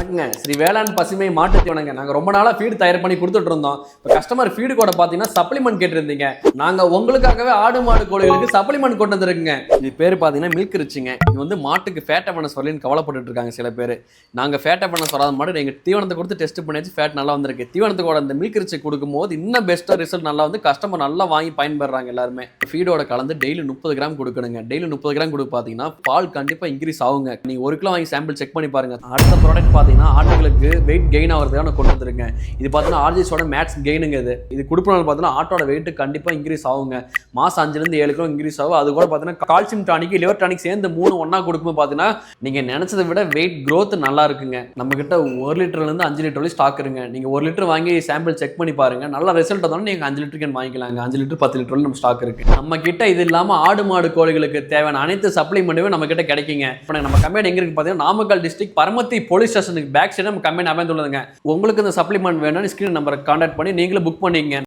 வணக்கங்க. ஸ்ரீ வேளாண் பசுமை மாட்டுத் தீவனங்க. நாங்க ரொம்ப நாளா ஃபீடு தயார் பண்ணி கொடுத்துட்டு இருந்தோம். இப்போ கஸ்டமர் ஃபீடு கூட பார்த்தீங்கன்னா சப்ளிமெண்ட் கேட்டிருந்தீங்க. நாங்க உங்களுக்காகவே ஆடு மாடு கோழிகளுக்கு சப்ளிமெண்ட் கொண்டு வந்திருக்குங்க. இது பேர் பார்த்தீங்கன்னா மில்க் ரிச்சுங்க. இது வந்து மாட்டுக்கு ஃபேட்டை பண்ண சொல்லி கவலைப்பட்டு இருக்காங்க சில பேர். நாங்கள் ஃபேட்டை பண்ண சொல்லாத மாடு எங்கள் தீவனத்தை கொடுத்து டெஸ்ட் பண்ணியாச்சு, ஃபேட் நல்லா வந்திருக்கு. தீவனத்துக்கூட இந்த மில்க் ரிச்சு கொடுக்கும்போது இன்னும் பெஸ்ட்டாக ரிசல்ட் நல்லா வந்து கஸ்டமர் நல்லா வாங்கி பயன்படுறாங்க எல்லாருமே. ஃபீடோட கலந்து டெய்லி 30 கிராம் கொடுக்கணுங்க. டெய்லி 30 கிராம் கொடுத்து பார்த்தீங்கன்னா பால் கண்டிப்பாக இன்க்ரீஸ் ஆகுங்க. நீங்கள் 1 கிலோ வாங்கி சாம்பிள் செக் பண்ணி பாருங்க. அடுத்த ப்ராடக்ட் பார்த்தீங்கன்னா ஆட்டுகளுக்கு வெயிட் கெயின் ஆகிறதுக்காக கொண்டு வந்திருக்கேன். இது பார்த்தீங்கன்னா ஆர்ஜிஸோட மேக்ஸ் கெயினுங்க. இது கொடுப்பனால பார்த்தீங்கன்னா ஆட்டோட வெயிட் கண்டிப்பாக இன்க்ரீஸ் ஆகுங்க. மாதம் 5லேருந்து 7 கிலோ இன்க்ரீஸ் ஆகும். அது கூட பார்த்தீங்கன்னா கால்சியம் டானிக் லிவர் டானிக் சேர்ந்து 3 ஒன்றா கொடுக்கும்போது பார்த்தீங்கன்னா நீங்கள் நினச்சதை விட வெயிட் க்ரோத் நல்லா இருக்குங்க. நம்ம கிட்ட 1 லிட்டர்லேருந்து 5 லிட்டர் வரை ஸ்டாக் இருக்குங்க. நீங்கள் 1 லிட்டர் வாங்கி சாம்பிள் செக் பண்ணி பாருங்க. நல்ல ரிசல்ட் வந்தாலும் நீங்கள் 5 லிட்டருக்கு வாங்கிக்கலாங்க. 5 லிட்டர் 10 லிட்டர் நம்ம ஸ்டாக் இருக்கு. நம்ம கிட்ட இது இல்லாமல் ஆடு மாடு கோழிகளுக்கு தேவையான அனைத்து சப்ளிமெண்ட்டுமே நம்ம கிட்ட கிடைக்குங்க. இப்போ நம்ம கம்பெனி எங்க இருக்கு பார்த்தீங்கன்னா நாமக்கல் டிஸ்ட்ரிக்ட் பரமத்தி போலீஸ் ஸ்டேஷனுக்கு பேக் சைடு நம்ம கம்பெனி அமைந்துள்ளதுங்க. உங்களுக்கு இந்த சப்ளிமெண்ட் வேணும்னு ஸ்கிரீன் நம்பரை கான்டாக்ட் பண்ணி நீங்களும் புக் பண்ணிக்கங்க.